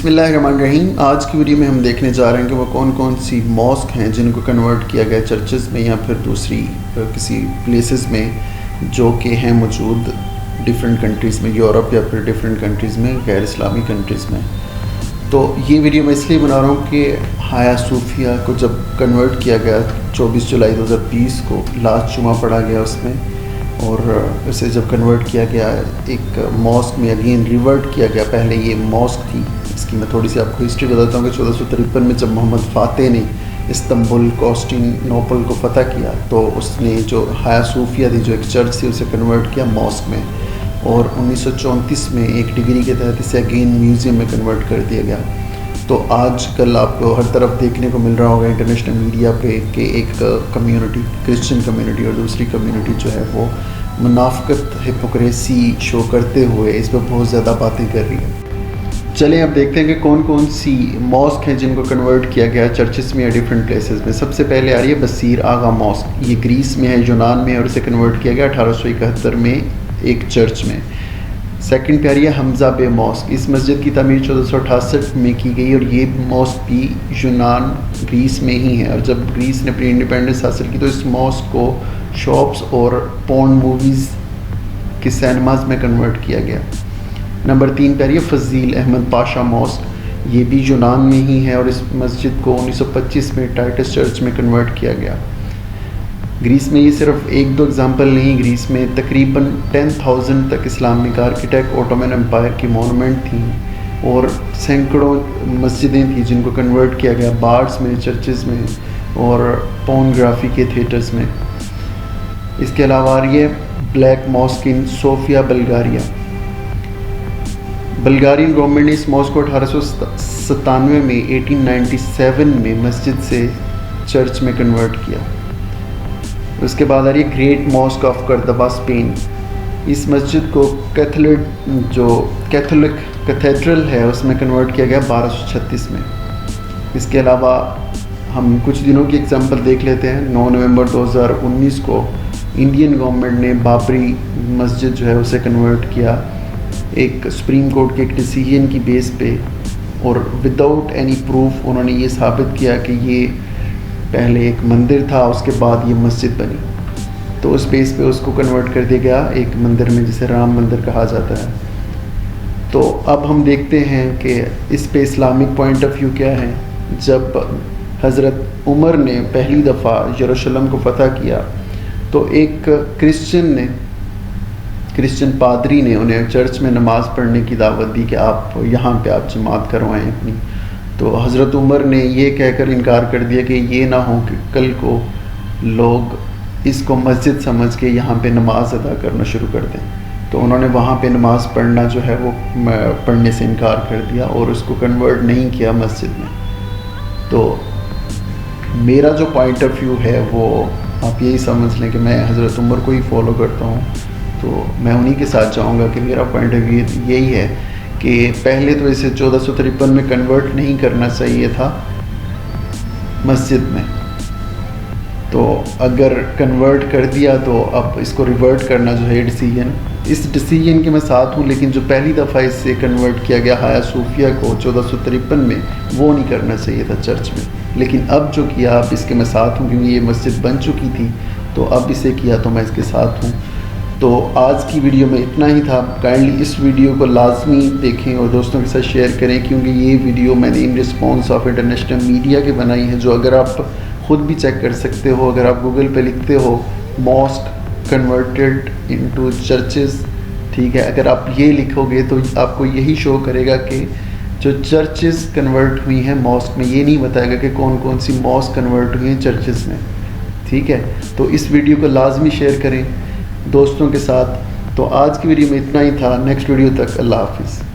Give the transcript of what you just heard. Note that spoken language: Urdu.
بسم اللہ الرحمن الرحیم۔ آج کی ویڈیو میں ہم دیکھنے جا رہے ہیں کہ وہ کون کون سی ماسک ہیں جن کو کنورٹ کیا گیا چرچز میں یا پھر دوسری کسی پلیسز میں جو کہ ہیں موجود ڈیفرنٹ کنٹریز میں، یورپ یا پھر ڈیفرنٹ کنٹریز میں، غیر اسلامی کنٹریز میں۔ تو یہ ویڈیو میں اس لیے بنا رہا ہوں کہ حیا صوفیہ کو جب کنورٹ کیا گیا 24 جولائی 2020 کو، لاسٹ جمعہ پڑھا گیا اس میں، اور اسے جب کنورٹ کیا گیا ایک ماسک میں اگین ریورٹ کیا گیا۔ پہلے یہ ماسک تھی، اس کی میں تھوڑی سی آپ کو ہسٹری بتاتا ہوں کہ 1453 میں جب محمد فاتح نے استنبول کانسٹینٹینوپل کو فتح کیا تو اس نے جو حیا صوفیہ تھی، جو ایک چرچ تھی، اسے کنورٹ کیا ماسک میں، اور 1934 میں ایک ڈگری کے تحت اسے اگین میوزیم میں کنورٹ کر دیا گیا۔ تو آج کل آپ کو ہر طرف دیکھنے کو مل رہا ہوگا انٹرنیشنل میڈیا پہ کہ ایک کمیونٹی، کرسچن کمیونٹی اور دوسری کمیونٹی جو ہے وہ منافقت، ہپوکریسی شو کرتے ہوئے اس پہ بہت زیادہ باتیں کر رہی ہے۔ چلیں اب دیکھتے ہیں کہ کون کون سی ماسک ہیں جن کو کنورٹ کیا گیا چرچز میں یا ڈیفرنٹ پلیسز میں۔ سب سے پہلے آ رہی ہے بصیر آغا ماسک۔ یہ گریس میں ہے، یونان میں ہے، اور اسے کنورٹ کیا گیا 1871 میں ایک چرچ میں۔ سیکنڈ پہ آ رہی ہے حمزہ بے ماسک۔ اس مسجد کی تعمیر 1468 میں کی گئی، اور یہ ماسک بھی یونان، گریس میں ہی ہے، اور جب گریس نے اپنی انڈیپینڈنس حاصل کی تو اس ماسک کو شاپس اور پورن موویز کے سینماز میں کنورٹ کیا گیا۔ نمبر 3 پہ آ رہی ہے فضیل احمد پاشا ماسک۔ یہ بھی یونان میں ہی ہے، اور اس مسجد کو 1925 میں ٹائٹس چرچ میں کنورٹ کیا گیا۔ گریس میں یہ صرف ایک دو اگزامپل نہیں، گریس میں تقریباً 10,000 تک اسلامک آرکیٹیکٹ اوٹومن امپائر کی مونومنٹ تھیں، اور سینکڑوں مسجدیں تھیں جن کو کنورٹ کیا گیا بارز میں، چرچز میں، اور پورنوگرافی کے تھیٹرز میں۔ اس کے علاوہ آ رہی ہے بلیک ماسک ان صوفیا، بلغاریہ۔ بلغارین گورنمنٹ نے اس ماسک کو 1897 میں 1897 میں مسجد سے چرچ میں کنورٹ کیا۔ اس کے بعد آ رہی ہے گریٹ ماسک آف کردبا، اسپین۔ اس مسجد کو کیتھولک کیتھیڈرل ہے، اس میں کنورٹ کیا گیا 1236 میں۔ اس کے علاوہ ہم کچھ دنوں کی ایگزامپل دیکھ لیتے ہیں۔ 9 نومبر 2019 کو انڈین گورنمنٹ نے بابری مسجد جو ہے اسے کنورٹ کیا ایک سپریم کورٹ کے ایک ڈیسیژن کی بیس پہ، اور وداؤٹ اینی پروف انہوں نے یہ ثابت کیا کہ یہ پہلے ایک مندر تھا، اس کے بعد یہ مسجد بنی، تو اس بیس پہ اس کو کنورٹ کر دیا گیا ایک مندر میں جسے رام مندر کہا جاتا ہے۔ تو اب ہم دیکھتے ہیں کہ اس پہ اسلامک پوائنٹ آف ویو کیا ہے۔ جب حضرت عمر نے پہلی دفعہ یروشلم کو فتح کیا تو ایک کرسچن پادری نے انہیں چرچ میں نماز پڑھنے کی دعوت دی کہ آپ یہاں پہ آپ جماعت کروائیں اپنی، تو حضرت عمر نے یہ کہہ کر انکار کر دیا کہ یہ نہ ہو کہ کل کو لوگ اس کو مسجد سمجھ کے یہاں پہ نماز ادا کرنا شروع کر دیں، تو انہوں نے وہاں پہ نماز پڑھنا جو ہے وہ پڑھنے سے انکار کر دیا اور اس کو کنورٹ نہیں کیا مسجد میں۔ تو میرا جو پوائنٹ آف ویو ہے وہ آپ یہی سمجھ لیں کہ میں حضرت عمر کو ہی فالو کرتا ہوں، تو میں انہی کے ساتھ چاہوں گا کہ میرا پوائنٹ آف ویو یہی ہے کہ پہلے تو اسے 1453 میں کنورٹ نہیں کرنا چاہیے تھا مسجد میں، تو اگر کنورٹ کر دیا تو اب اس کو ریورٹ کرنا جو ہے اس ڈیسیژن کے میں ساتھ ہوں، لیکن جو پہلی دفعہ اس سے کنورٹ کیا گیا حیا صوفیہ کو 1453 میں، وہ نہیں کرنا چاہیے تھا چرچ میں، لیکن اب جو کیا اب اس کے میں ساتھ ہوں، کیونکہ یہ مسجد بن چکی تھی تو اب اسے کیا تو میں اس کے ساتھ ہوں۔ تو آج کی ویڈیو میں اتنا ہی تھا۔ کائنڈلی اس ویڈیو کو لازمی دیکھیں اور دوستوں کے ساتھ شیئر کریں، کیونکہ یہ ویڈیو میں نے ان رسپانس آف انٹرنیشنل میڈیا کے بنائی ہے، جو اگر آپ خود بھی چیک کر سکتے ہو، اگر آپ گوگل پہ لکھتے ہو ماسک کنورٹیڈ انٹو چرچز، ٹھیک ہے، اگر آپ یہ لکھو گے تو آپ کو یہی شو کرے گا کہ جو چرچز کنورٹ ہوئی ہیں ماسک میں، یہ نہیں بتائے گا کہ کون کون سی ماسک کنورٹ ہوئی ہیں چرچز میں، ٹھیک ہے۔ تو اس ویڈیو کو لازمی شیئر کریں دوستوں کے ساتھ۔ تو آج کی ویڈیو میں اتنا ہی تھا، نیکسٹ ویڈیو تک اللہ حافظ۔